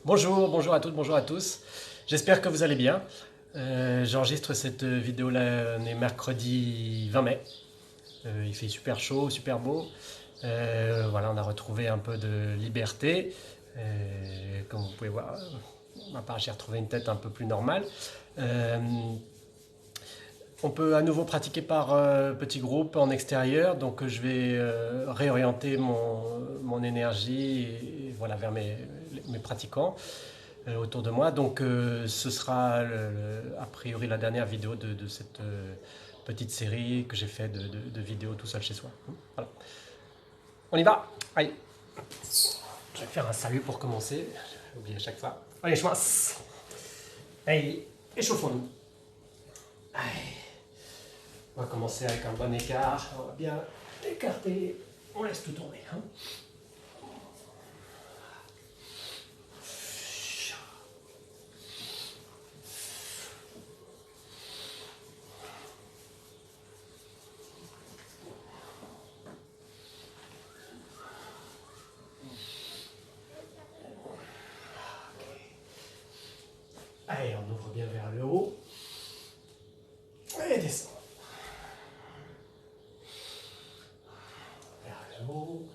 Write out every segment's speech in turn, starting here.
Bonjour, bonjour à toutes, bonjour à tous. J'espère que vous allez bien. J'enregistre cette vidéo-là, on est mercredi 20 mai. Il fait super chaud, super beau. Voilà, on a retrouvé un peu de liberté. Comme vous pouvez voir, à part j'ai retrouvé une tête un peu plus normale. Euh, on peut à nouveau pratiquer par petits groupes en extérieur, donc je vais réorienter mon énergie voilà, vers mes pratiquants autour de moi. Donc ce sera a priori la dernière vidéo de cette petite série que j'ai fait de vidéos tout seul chez soi. Voilà. On y va. Allez. Je vais faire un salut pour commencer. J'ai oublié à chaque fois. Allez, je masse. Allez, échauffons-nous. Allez. On va commencer avec un bon écart. On va bien écarter. On laisse tout tourner. Hein. Allez, on ouvre bien vers le haut. Et descend. Vers le haut.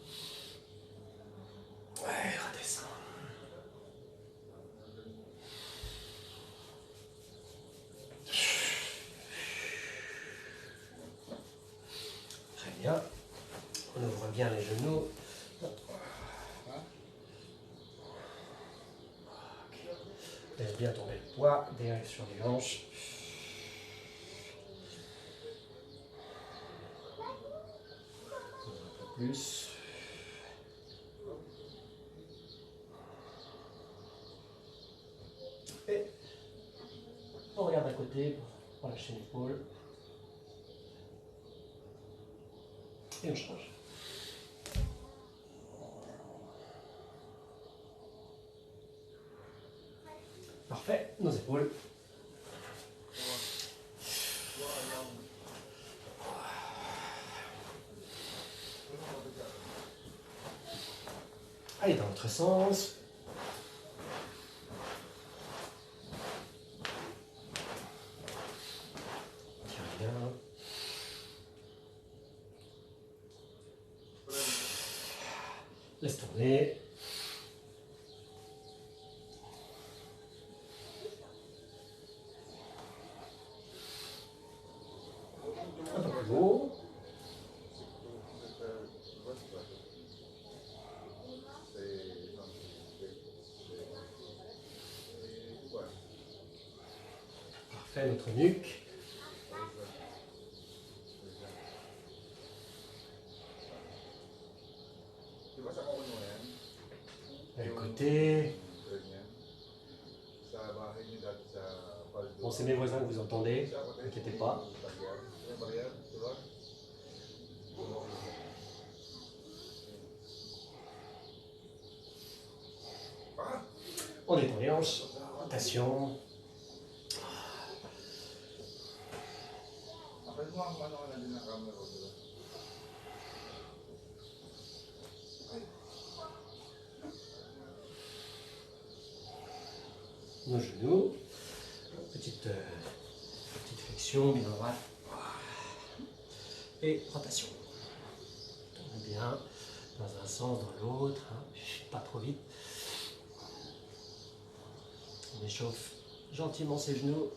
Ouais, redescend. Très bien. On ouvre bien les genoux. Laisse bien tomber le poids derrière sur les hanches. Un peu plus. Et on regarde à côté pour lâcher l'épaule. Et on change. Parfait, nos épaules. Allez, dans l'autre sens. Tiens bien. Laisse tourner. Un peu plus haut. Parfait, notre nuque. Le côté. Bon, c'est mes voisins que vous entendez, n'inquiétez pas. On détend les hanches, rotation. Nos genoux. Petite flexion, bien droite. Et rotation. Tourne bien dans un sens, dans l'autre. Hein. Pas trop vite. On échauffe gentiment ses genoux.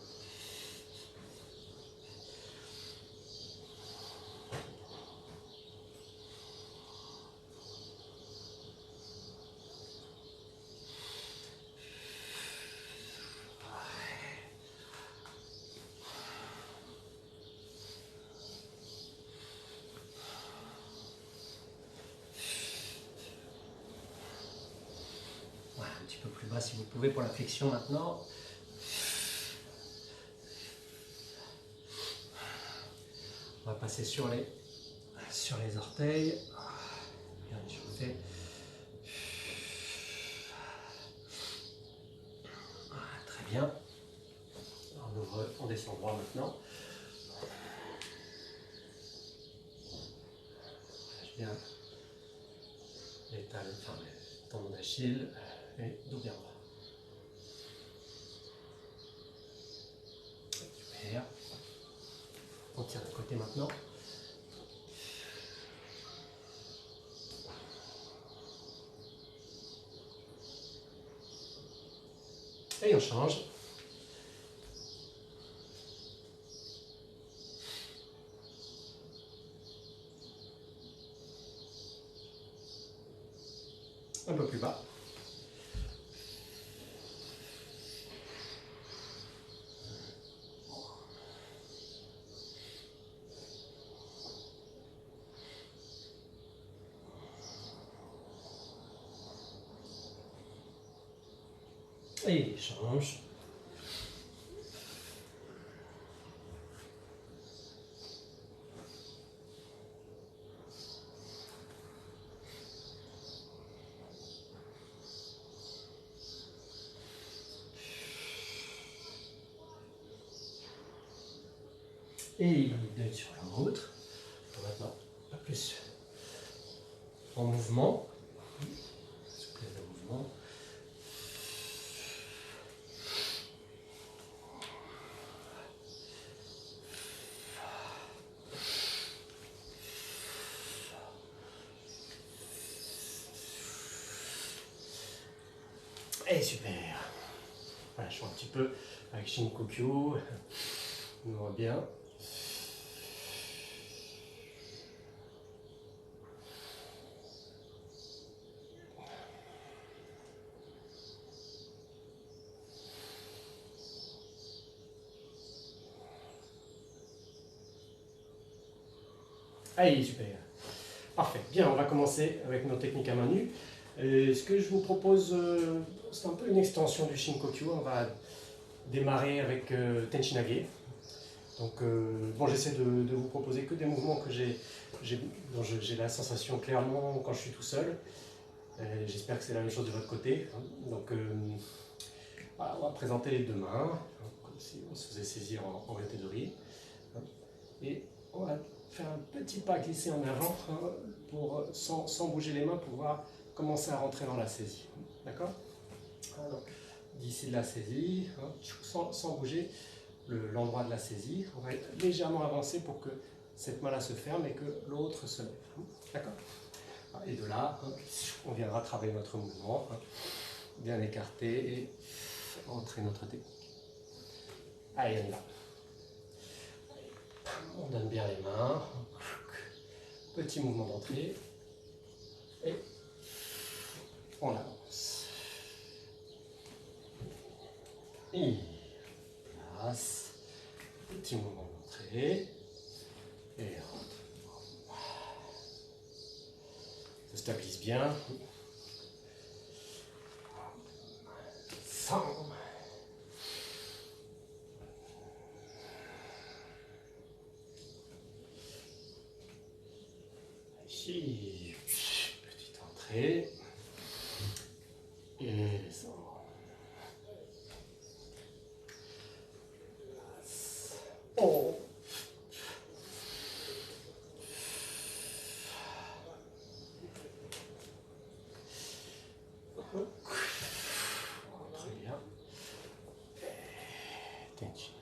Voilà, un petit peu plus bas si vous pouvez pour la flexion maintenant. On va passer sur les orteils. Bien échauffé. Voilà, très bien. On descend droit maintenant. Relâche bien les tendons d'Achille et dos bien droit. côté maintenant. Et on change. Un peu plus bas. Et change. Et deux sur l'autre. Maintenant, un peu plus en mouvement. Souplesse de mouvement. Et super. Voilà, je fais un petit peu avec Shinkoku. On voit bien. Allez, super. Parfait. Bien, on va commencer avec nos techniques à main nue. Ce que je vous propose, c'est un peu une extension du Shinkoku. On va démarrer avec Tenchinage. Donc, bon, j'essaie de vous proposer que des mouvements dont j'ai la sensation clairement quand je suis tout seul. J'espère que c'est la même chose de votre côté. Donc, voilà, on va présenter les deux mains, comme si on se faisait saisir en yaté-dori. Et on va faire un petit pas glissé en avant pour, sans bouger les mains, pouvoir commencer à rentrer dans la saisie. D'accord? D'ici de la saisie, sans bouger l'endroit de la saisie, on va légèrement avancer pour que cette main-là se ferme et que l'autre se lève. D'accord? Et de là, on viendra travailler notre mouvement, bien écarté et entrer notre technique. Allez, on y va. On donne bien les mains. Petit mouvement d'entrée. Et on avance. Et place. Petit mouvement d'entrée. Et rentre. Ça stabilise bien. 100. Ici, petite entrée. Et descend. Oh. Très bien. Tenchi.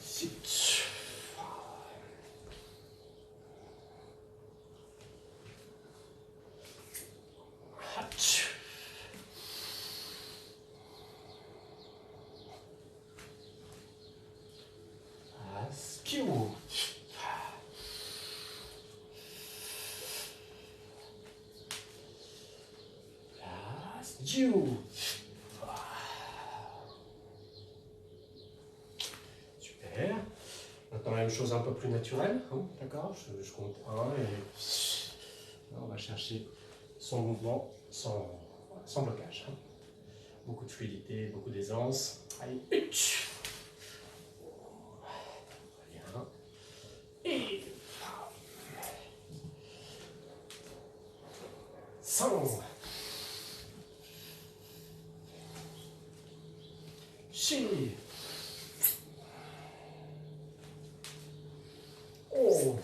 Sit. Hatch. Askew. Askew. Super. Maintenant la même chose un peu plus naturelle. D'accord, je compte 1 et là, on va chercher son mouvement sans blocage. Beaucoup de fluidité, beaucoup d'aisance. Allez, bien. Et 100. Chi. Oh.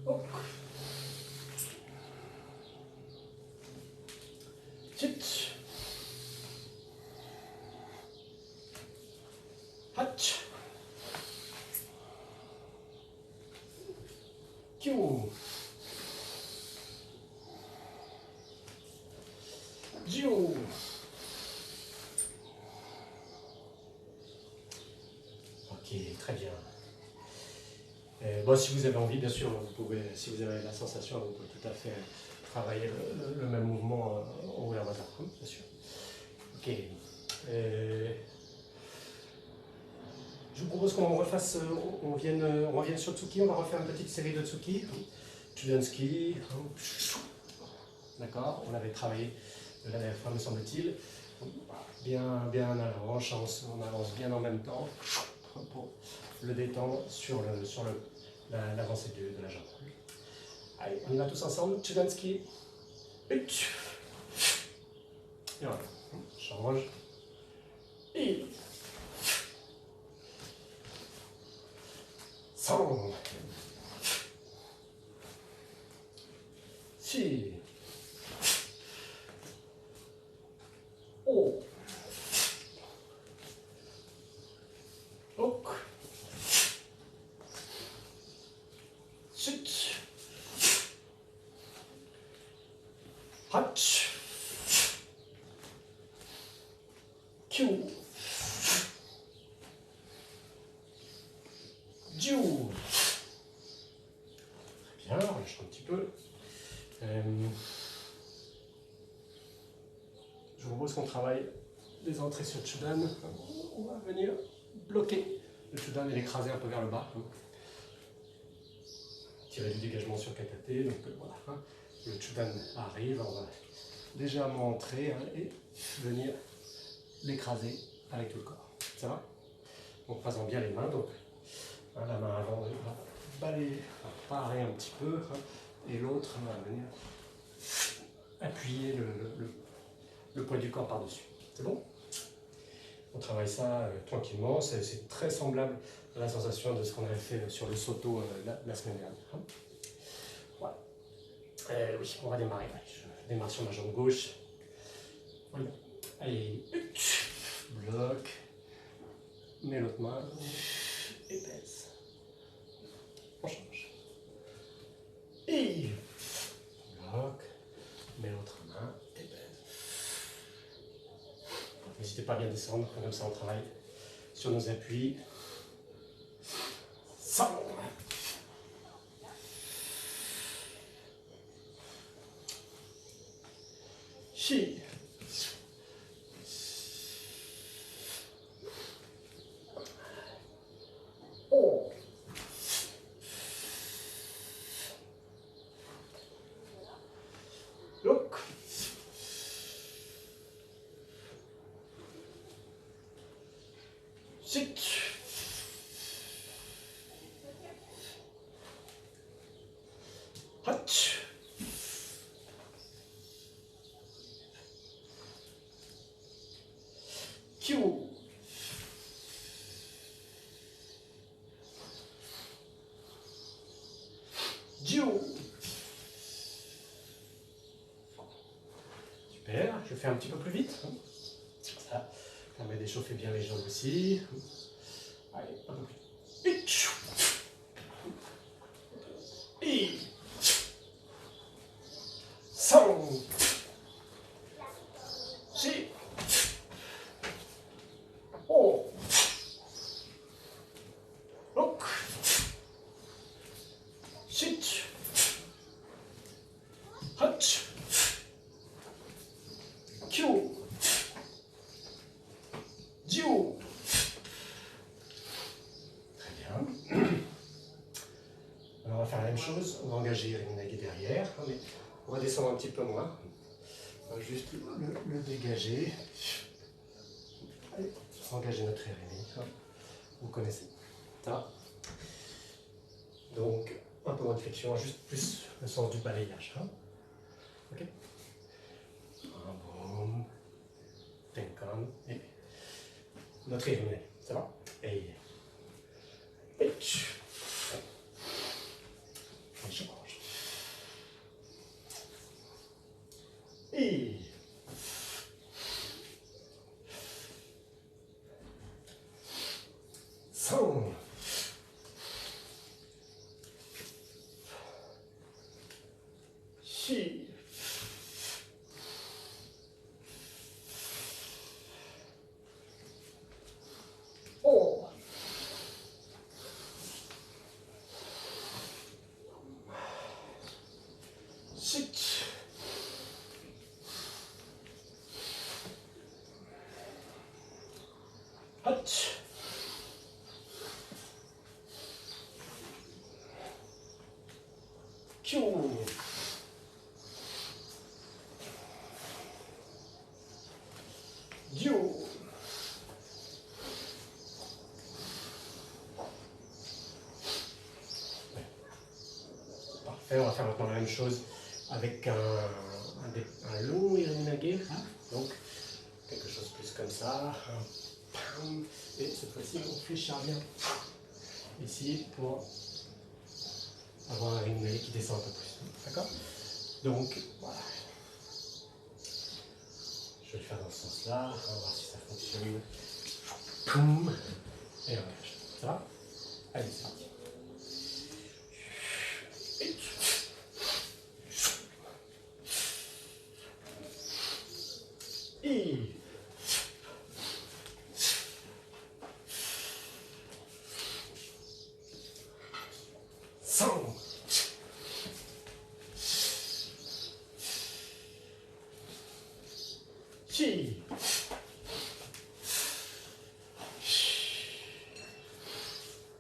Hop. Chut. Kiu. Jiu. Ok, très bien. Bon, si vous avez envie, bien sûr, vous pouvez, si vous avez la sensation, vous pouvez tout à fait travailler le même mouvement en haut et en bas, bien sûr. Ok. Je vous propose qu'on refasse, on revienne sur Tsuki, on va refaire une petite série de Tsuki. Chudanski. D'accord, on avait travaillé la dernière fois, me semble-t-il. Bien à la hanche, on avance bien en même temps pour le détendre sur l'avancée de la jambe. Allez, on y va tous ensemble. Chudanski. Et voilà, change. Et 3 4 5 6 7 8 9 10. Très bien, relâche un petit peu. Je vous propose qu'on travaille des entrées sur Chudan. On va venir bloquer le Chudan et l'écraser un peu vers le bas. Tirer du dégagement sur Katate. Donc voilà, le Chudan arrive, on va légèrement entrer et venir l'écraser avec tout le corps. Ça va? En croisant bien les mains. Donc la main avant va balayer, parer un petit peu, et l'autre va venir appuyer le poids du corps par-dessus. C'est bon? On travaille ça tranquillement, c'est très semblable à la sensation de ce qu'on avait fait sur le Soto la semaine dernière. Voilà. Oui, on va démarrer. Je démarre sur ma jambe gauche. Voilà. Allez, bloc, mets l'autre main et pèse. On change. Et bloc, mets l'autre main et pèse. N'hésitez pas à bien descendre, comme ça on travaille sur nos appuis. 100. Chi. Oh. Look. Sit. Hutch. Q. Jiu. Super, je fais un petit peu plus vite. Ça permet d'échauffer bien les jambes aussi. Allez, un peu plus. Et 100. Si. Oh. Look. Sit. Hutch. Q. Jiu. Très bien. Alors on va faire la même chose, on va engager Rinagi derrière, mais on va descendre un petit peu moins. On va juste le dégager. Allez, engager notre Rinagi. Vous connaissez. Ça va? Donc, un peu moins de flexion, juste plus le sens du balayage. Ok? Boum. Tenkan. Et notre Rinagi. Ça va? Et on change. Et 100. Chi. Oh. Shit. Hutch. Q. Dieu. Parfait, on va faire maintenant la même chose avec un long irinage, donc quelque chose plus comme ça. Et cette fois-ci, on fléchira bien ici pour avoir un irinage qui descend un peu plus. D'accord? Donc, voilà. Je vais le faire dans ce sens-là. On va voir si ça fonctionne. Poum. Et on lâche. Ça va? Allez, c'est parti. Et... Sang. Chi.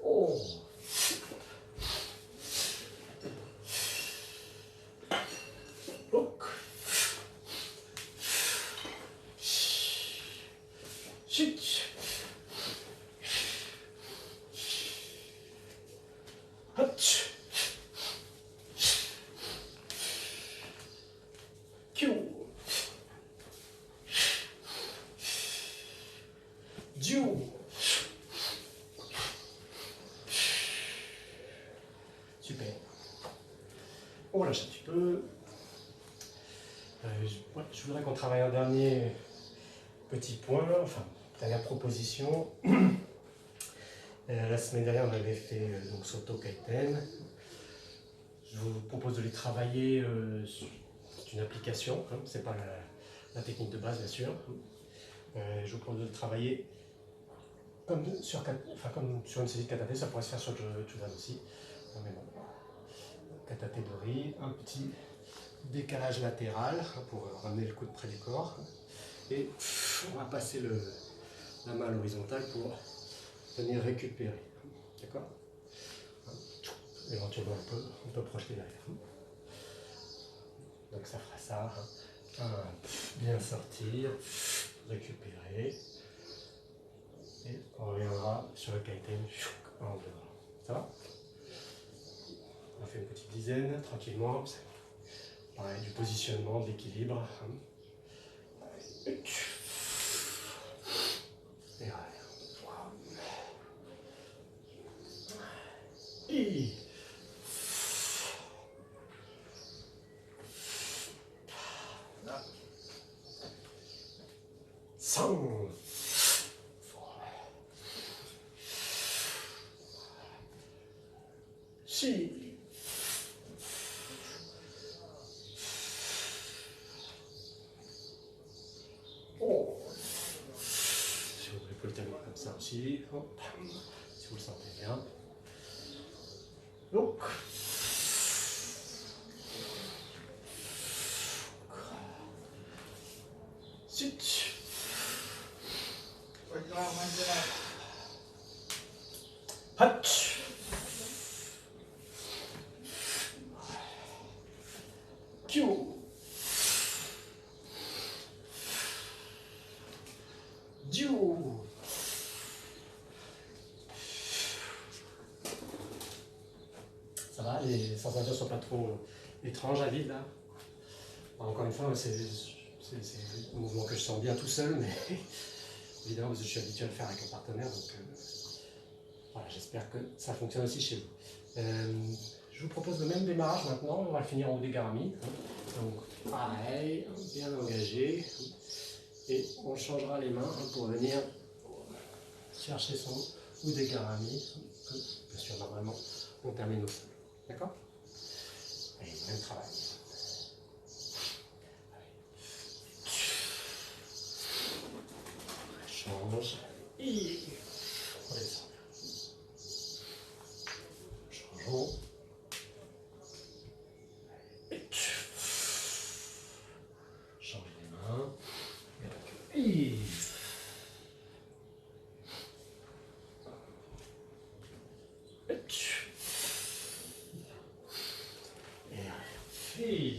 Oh. Look. Chut. Hutch. Q. Dieu. Super. On relâche un petit peu. Je voudrais qu'on travaille un dernier petit point, enfin, dernière proposition. La semaine dernière, on avait fait donc Soto Kaiten. Je vous propose de les travailler. C'est une application, hein, c'est pas la technique de base, bien sûr. Je vous propose de le travailler comme sur une série de kataté, ça pourrait se faire sur Judan aussi. Mais bon, kataté Dori, un petit décalage latéral pour ramener le coude près du corps. Et on va passer la main à l'horizontale pour venir récupérer. D'accord? Éventuellement, on peut projeter derrière. Donc ça fera ça. Bien sortir, récupérer. Et on reviendra sur le kaiten en dehors. Ça va? On fait une petite dizaine, tranquillement. Pareil, du positionnement, de l'équilibre. Et Et... Sang. Chi. Oh. Si vous voulez, vous le terminer comme ça aussi. Hop. Si vous le sentez bien. Donc. Sit. Hutch. Q. Dieu. Ça va, les sensations ne sont pas trop étranges à vivre là. Encore une fois, c'est un mouvement que je sens bien tout seul, mais évidemment parce que je suis habitué à le faire avec un partenaire, donc voilà, j'espère que ça fonctionne aussi chez vous. Je vous propose le même démarrage maintenant, on va le finir en Udegarami. Donc pareil, bien engagé, et on changera les mains pour venir chercher son Udegarami. Bien sûr, normalement, on termine au sol. D'accord? Allez, même travail. Et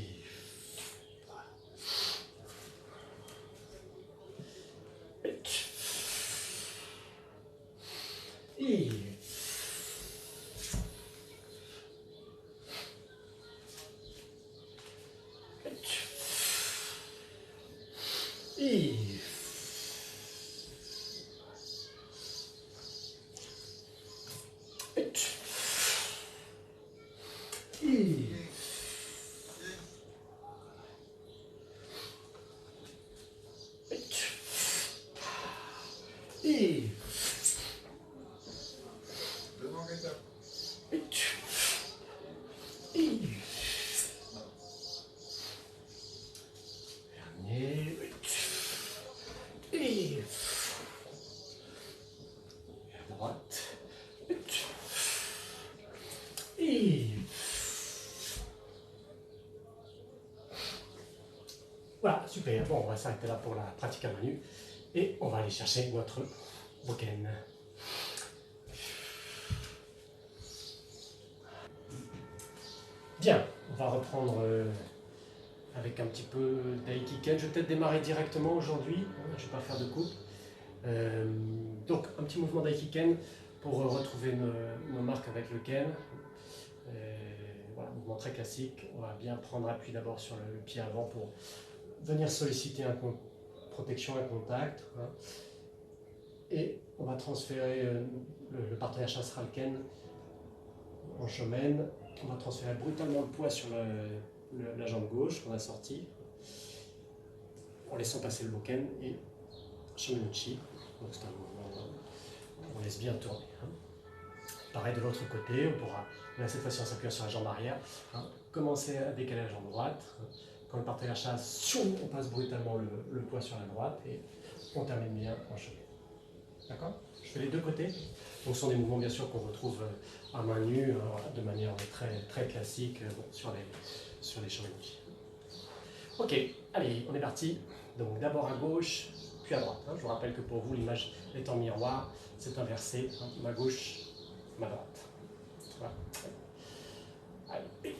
voilà, super. Bon, on va s'arrêter là pour la pratique à main nue et on va aller chercher notre bokken. Bien, on va reprendre avec un petit peu d'aikiken. Je vais peut-être démarrer directement aujourd'hui, je ne vais pas faire de coupe. Donc un petit mouvement d'aikiken pour retrouver nos marques avec le ken. Voilà, mouvement très classique. On va bien prendre appui d'abord sur le pied avant pour venir solliciter une protection, un contact. Hein. Et on va transférer le partenaire chakral ken en shomen. On va transférer brutalement le poids sur la jambe gauche qu'on a sortie, en laissant passer le bokken et shomenuchi. Donc c'est un mouvement, on laisse bien tourner. Hein. Pareil de l'autre côté, on pourra, là, cette fois-ci en s'appuyant sur la jambe arrière, hein, commencer à décaler la jambe droite. Hein. Quand le partenaire chasse, on passe brutalement le poids sur la droite et on termine bien en shomen. D'accord? Je fais les deux côtés. Donc ce sont des mouvements bien sûr qu'on retrouve à main nue, voilà, de manière très, très classique sur les shomenuchi. Ok, allez, on est parti. Donc d'abord à gauche, puis à droite. Hein. Je vous rappelle que pour vous, l'image est en miroir, c'est inversé, hein. Ma gauche, ma droite. Voilà. Allez.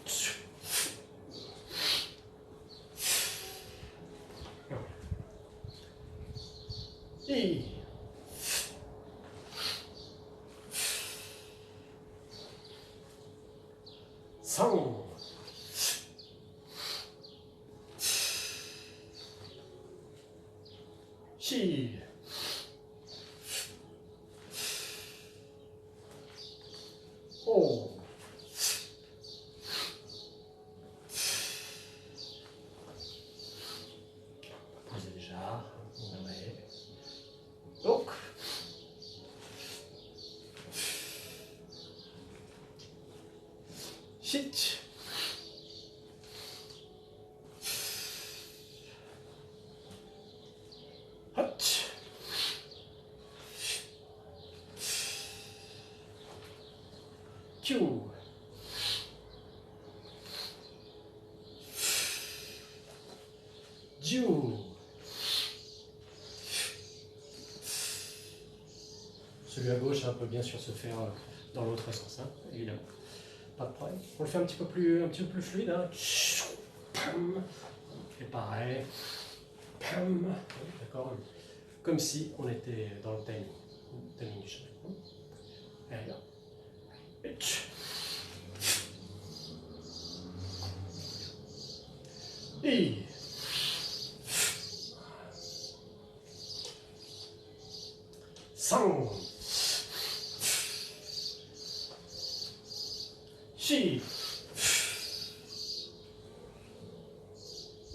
Et... Sang. Chi. Oh. Posez déjà. Donc. Shit. Hot. Q. Ju. Celui à gauche, peut bien sûr se faire dans l'autre sens, hein, évidemment. Pas de problème. On le fait un petit peu plus fluide. Hein. Et pareil. D'accord. Comme si on était dans le timing du chemin. Et là. Et sang. Chi.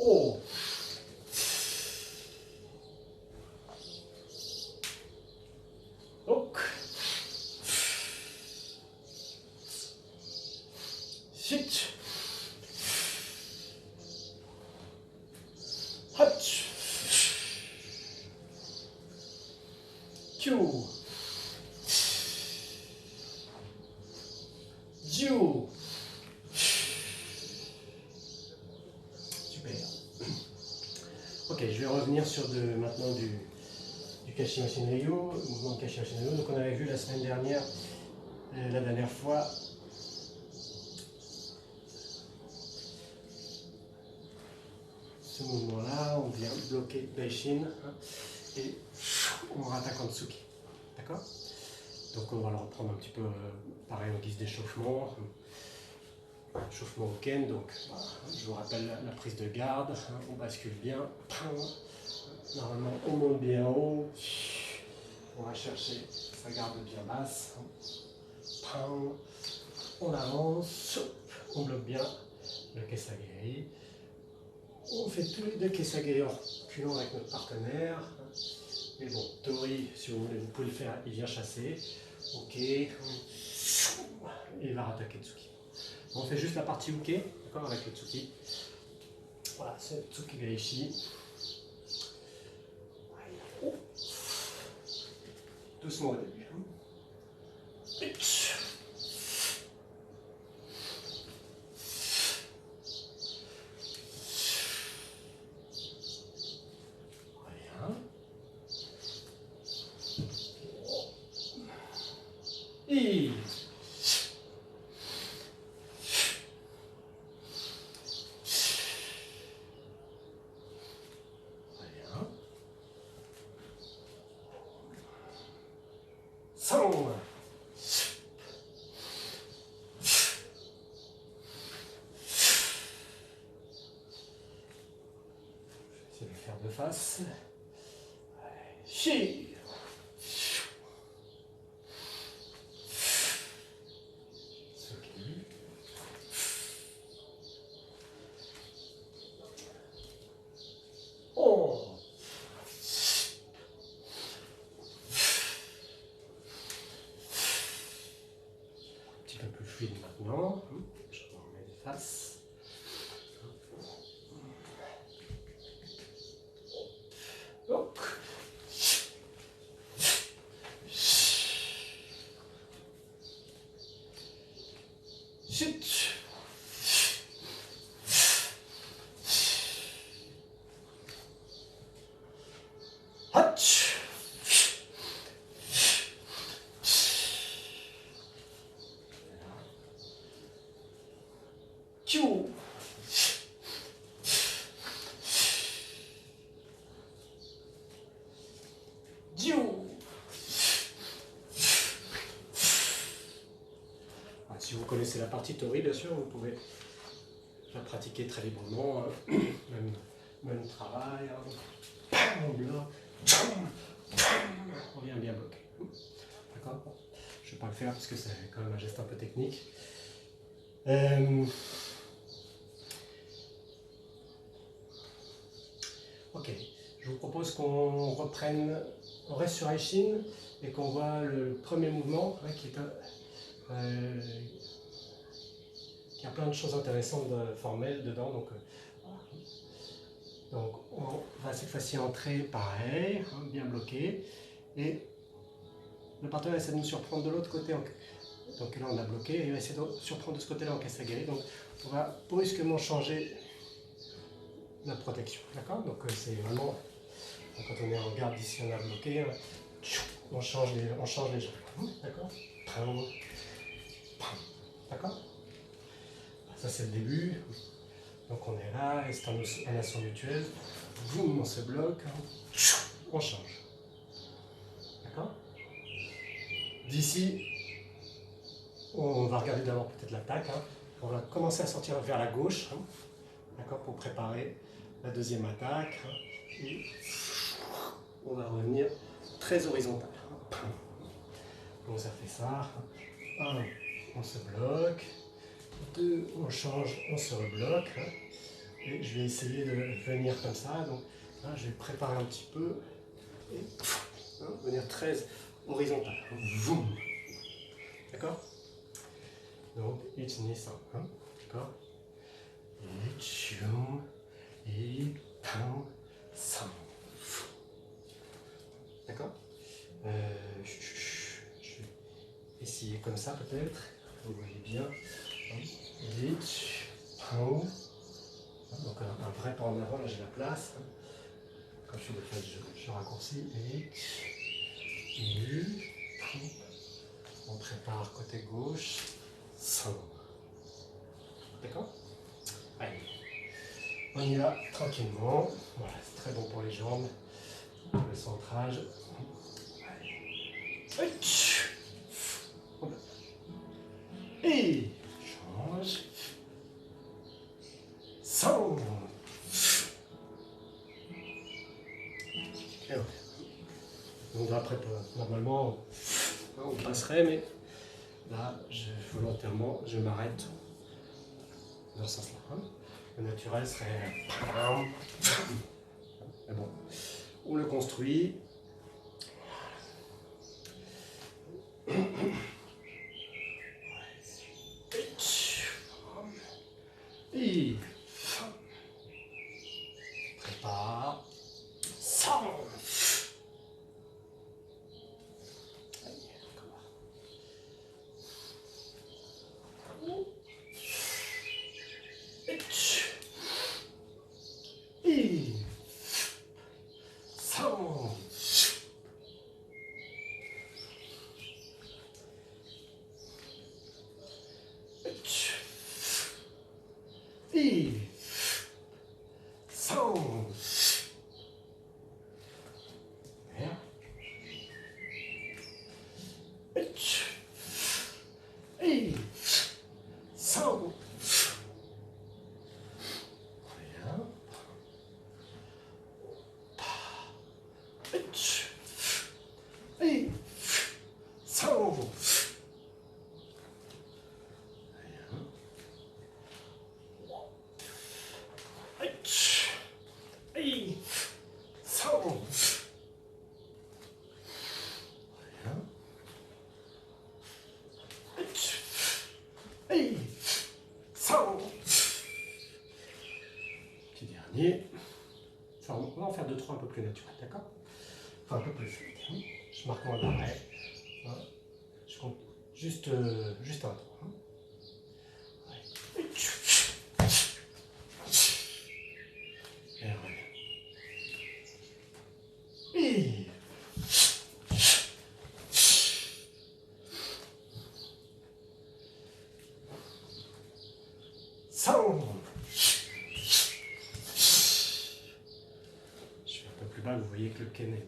O. Ok. Sit. Hutch. Q. Ju. Super. Ok, je vais revenir sur maintenant du Kashimashi no Ryu, le mouvement de Kashimashi no Ryu. Donc on avait vu la semaine dernière, la dernière fois, ce mouvement-là, on vient bloquer Daishin et on rattaque en Tsuki. D'accord? Donc on va le reprendre un petit peu pareil en guise d'échauffement. Échauffement au Ken, donc voilà, je vous rappelle la prise de garde, on bascule bien. Normalement on monte bien haut. On va chercher sa garde bien basse. On avance, on bloque bien le Kesagiri. On fait tous les deux Kesagiri en reculant avec notre partenaire. Mais bon, Tori, si vous voulez, vous pouvez le faire, il vient chasser. Ok. Et il va rattaquer Tsuki. On fait juste la partie Uke, d'accord, avec le Tsuki. Voilà, c'est Tsuki Gaishi. Doucement au début. Et je vais le faire de face. Chi. Un peu fluide maintenant, je remets de face. Hop. Chut. Hatch. Tchou. Si vous connaissez la partie Tori, bien sûr, vous pouvez la pratiquer très librement, même travail, on bloque, on vient bien bloquer. D'accord? Je ne vais pas le faire parce que c'est quand même un geste un peu technique. Ok, je vous propose qu'on reprenne, on reste sur Aishin et qu'on voit le premier mouvement qui est qui a plein de choses intéressantes formelles dedans. Donc on va cette fois-ci entrer pareil, bien bloqué, et le partenaire essaie de nous surprendre de l'autre côté. Donc là on a bloqué et il va essayer de surprendre de ce côté-là en Kesagiri. Donc on va brusquement changer la protection. D'accord? Donc c'est vraiment, quand on est en garde ici on a bloqué, on change les jambes. D'accord? D'accord? Ça c'est le début. Donc on est là, et c'est un assaut mutuel. Boum, on se bloque, on change. D'accord? D'ici, on va regarder d'abord peut-être l'attaque. On va commencer à sortir vers la gauche, d'accord, pour préparer la deuxième attaque. Et on va revenir très horizontal. Donc ça fait ça. 1, on se bloque. 2, on change, on se rebloque. Et je vais essayer de venir comme ça. Donc là, je vais préparer un petit peu. Et venir très horizontal. D'accord? Donc, Ichi-ni-san. D'accord? Ichi-san. D'accord? Je vais essayer comme ça peut-être. Vous voyez bien. Donc un vrai pas en avant, là j'ai la place. Quand je fais le fait, je raccourcis. On prépare côté gauche. D'accord? Allez. On y va tranquillement. Voilà, c'est très bon pour les jambes, pour le centrage. Et change. Centre. Et voilà. Donc après, normalement, on passerait, mais là, volontairement, je m'arrête dans ce sens-là. Le naturel serait... Mais bon, on le construit. Et prépare. Petit dernier. Enfin, on va en faire 2-3 un peu plus naturels, d'accord? Enfin, un peu plus fluide. Je marque mon arrêt. Voilà. Je compte juste un temps. Et voilà. Et sound. Je fais un peu plus bas, vous voyez que le ken est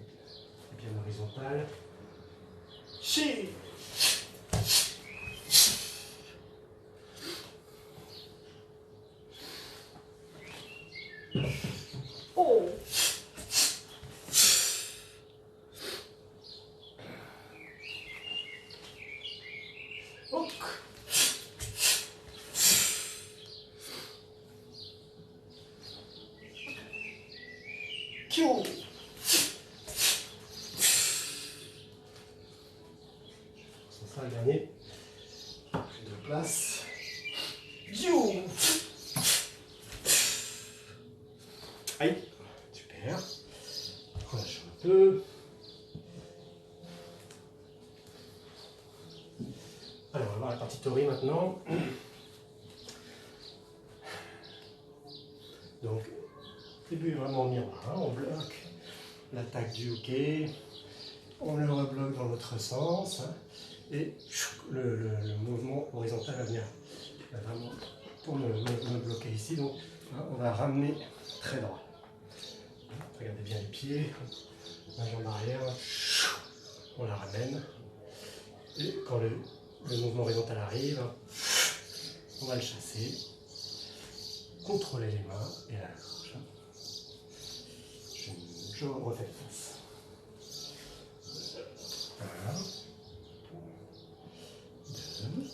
bien horizontal. Chi. Oh. Ok. Kyo. C'est ça le dernier. Plus de place. Yo. Aïe. Super. Relâche un peu. Alors, on va voir la partie tori maintenant. Donc, début vraiment miroir. Hein. On bloque l'attaque du hockey. On le rebloque dans l'autre sens. Hein. Et le mouvement horizontal va venir vraiment pour me bloquer ici. Donc, hein, on va ramener très droit. Regardez bien les pieds. La jambe arrière. On la ramène. Et quand le mouvement horizontal arrive, on va le chasser. Contrôler les mains et la gorge. Je refais le face. 1, 2,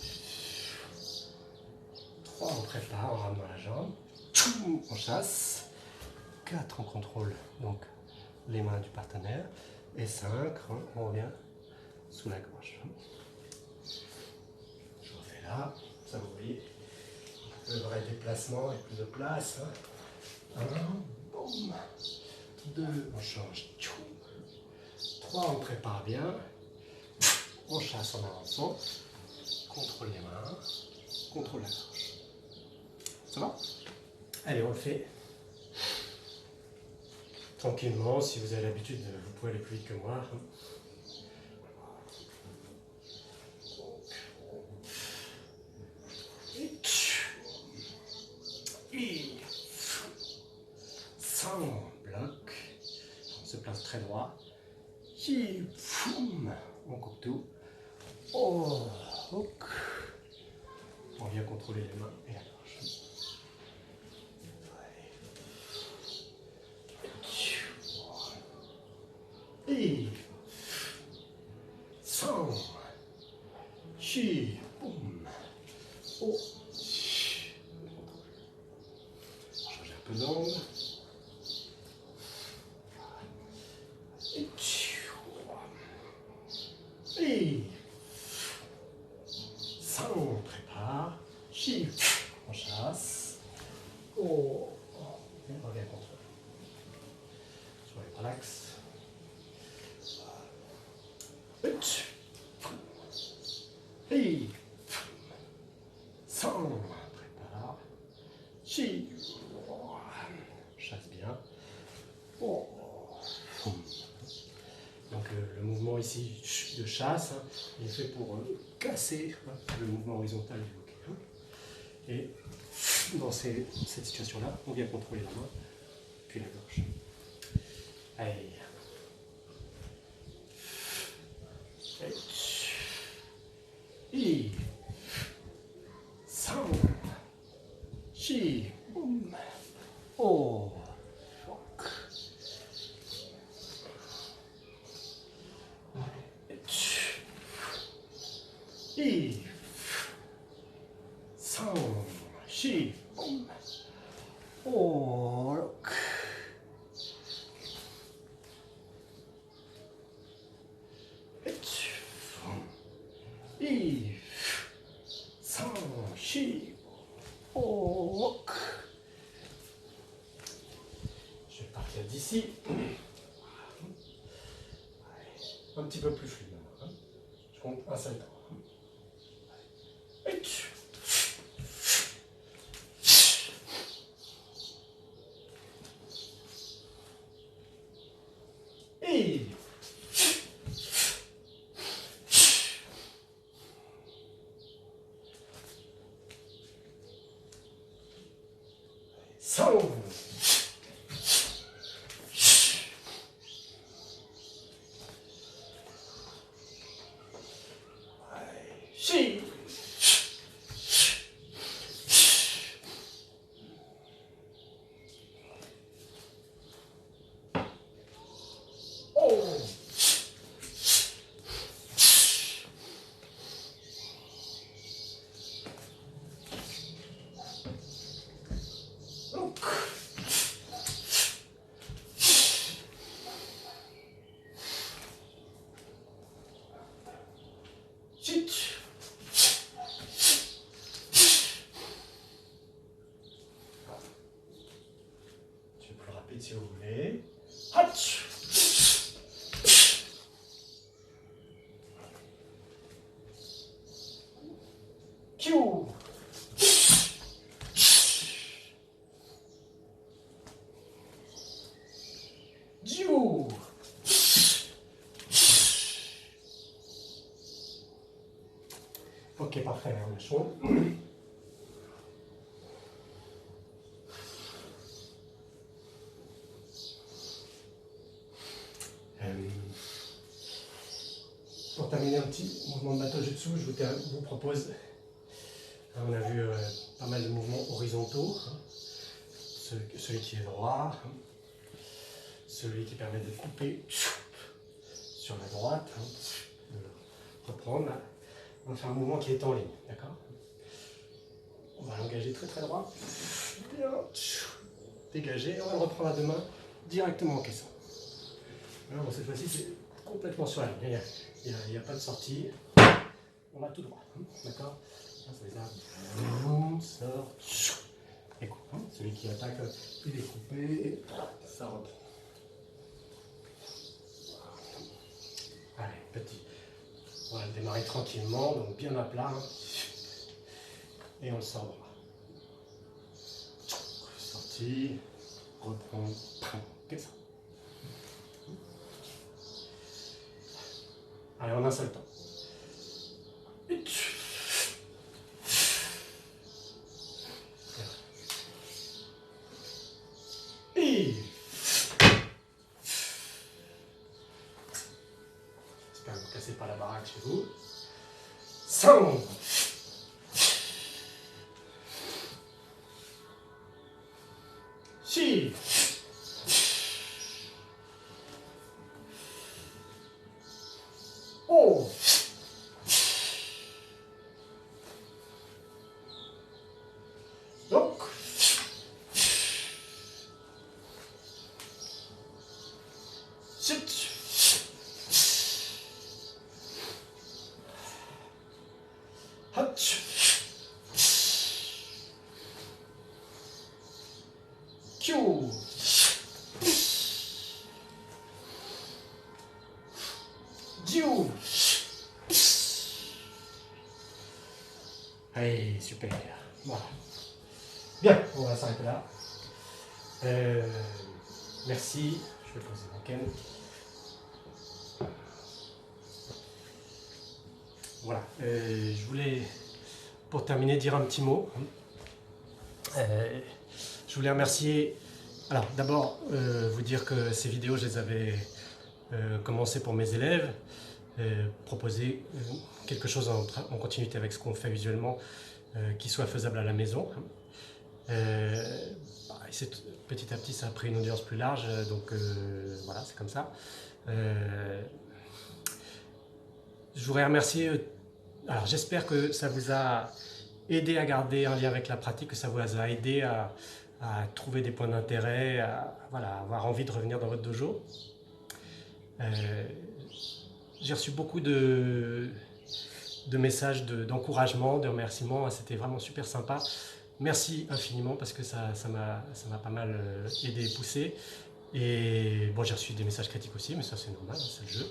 3, on prépare, on ramène la jambe. On chasse. 4, on contrôle donc les mains du partenaire. Et 5, on revient sous la gorge. Je refais là, ça vous voyez. Le vrai déplacement avec plus de place. 1, boum. 2, on change. 3, on prépare bien. On chasse en avançant. Contrôle les mains. Contrôle la gorge. Ça va? Allez, on le fait. Tranquillement, si vous avez l'habitude, vous pouvez aller plus vite que moi. sans bloc. On se place très droit. Chi, foum. On coupe tout. Oh, ok. On vient contrôler les mains et la gorge. Et 100 chi boum oh changer un peu d'angle et 100 on prépare chi on chasse oh et on revient contre sur les relax. Et 100 prépare chi chasse bien. Oh. Donc le mouvement ici de chasse hein, il est fait pour casser hein, le mouvement horizontal du hockey. Hein. Et dans cette situation-là, on vient contrôler la main, puis la gorge. Allez. Et 100 chi boum oh fuck et 100 chi boum oh look et 100 chi oh look. Je vais partir d'ici. Un petit peu plus fluide maintenant. Hein. Je compte un seul temps. Et 100 chi oh look chut. Tu peux plus rapide si vous voulez. Hatch. Q. Jiu. Ok, parfait, on est chaud. Pour terminer un petit mouvement de Mato Jutsu, je vous propose, on a vu pas mal de mouvements horizontaux, hein. Celui qui est droit, hein. Celui qui permet de couper sur la droite, hein. De reprendre. On va faire un mouvement qui est en ligne, d'accord? On va l'engager très très droit, bien, dégager, on va le reprendre à deux mains directement en caissant. Alors, bon, cette fois-ci c'est complètement sur la ligne, il n'y a pas de sortie, on va tout droit, hein, d'accord? Ça fait ça, sort, et coupe, hein. Celui qui attaque, il est coupé, ça reprend. Allez, petit. On va démarrer tranquillement, donc bien à plat. Hein. Et on le sort droit. Sorti, reprend, comme ça. Allez, en un seul temps. Et chez vous. 100. Si. Oh. Donc. Sit. Hutch. Q. Diou. Allez, super. Voilà. Bien, on va s'arrêter là. Merci. Je vais poser mon ken. Voilà. Je voulais, pour terminer, dire un petit mot. Je voulais remercier. Alors, d'abord, vous dire que ces vidéos, je les avais commencées pour mes élèves. Proposer quelque chose en continuité avec ce qu'on fait visuellement, qui soit faisable à la maison. Petit à petit, ça a pris une audience plus large, donc voilà, c'est comme ça. Je voudrais remercier. Alors, j'espère que ça vous a aidé à garder un lien avec la pratique, que ça vous a aidé à trouver des points d'intérêt, voilà, avoir envie de revenir dans votre dojo. J'ai reçu beaucoup de messages d'encouragement, de remerciements, c'était vraiment super sympa. Merci infiniment parce que ça m'a pas mal aidé et poussé. Et bon, j'ai reçu des messages critiques aussi, mais ça c'est normal, c'est le jeu.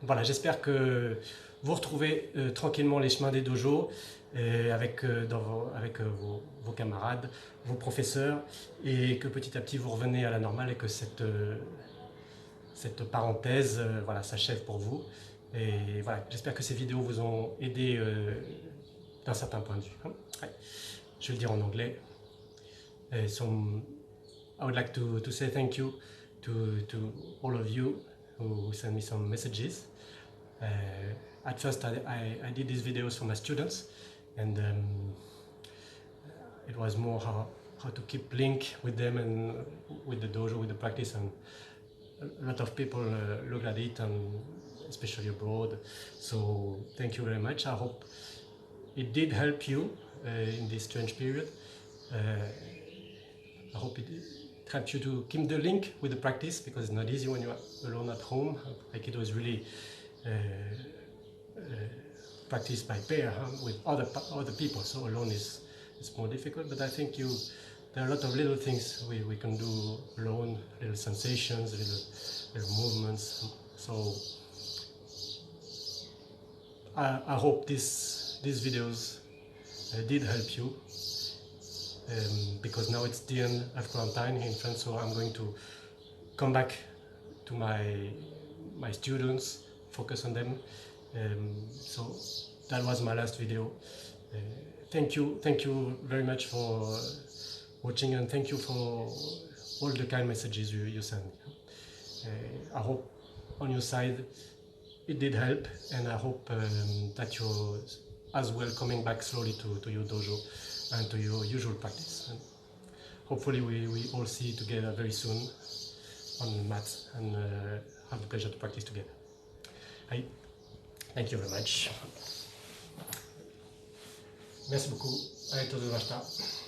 Voilà, j'espère que vous retrouvez tranquillement les chemins des dojos avec vos camarades, vos professeurs, et que petit à petit vous revenez à la normale et que cette parenthèse voilà, s'achève pour vous. Et voilà, j'espère que ces vidéos vous ont aidé d'un certain point de vue. Ouais. Je vais le dire en anglais. So, I would like to say thank you to all of you who sent me some messages. At first I did these videos for my students, and it was more how to keep link with them and with the dojo, with the practice, and a lot of people looked at it, and especially abroad. So thank you very much. I hope it did help you in this strange period. I hope it helped you to keep the link with the practice, because it's not easy when you're alone at home. Aikido is really practiced by pair with other people, so alone is more difficult. But I think there are a lot of little things we can do alone, little sensations, little movements. So I hope these videos did help you, because now it's the end of quarantine here in France, so I'm going to come back to my students, focus on them. So that was my last video. Thank you very much for watching, and thank you for all the kind messages you sent me. I hope on your side it did help, and I hope that you're as well coming back slowly to your dojo and to your usual practice. And hopefully we all see together very soon on the mat and have the pleasure to practice together. Thank you very much. Merci beaucoup. Arigatou gozaimasu.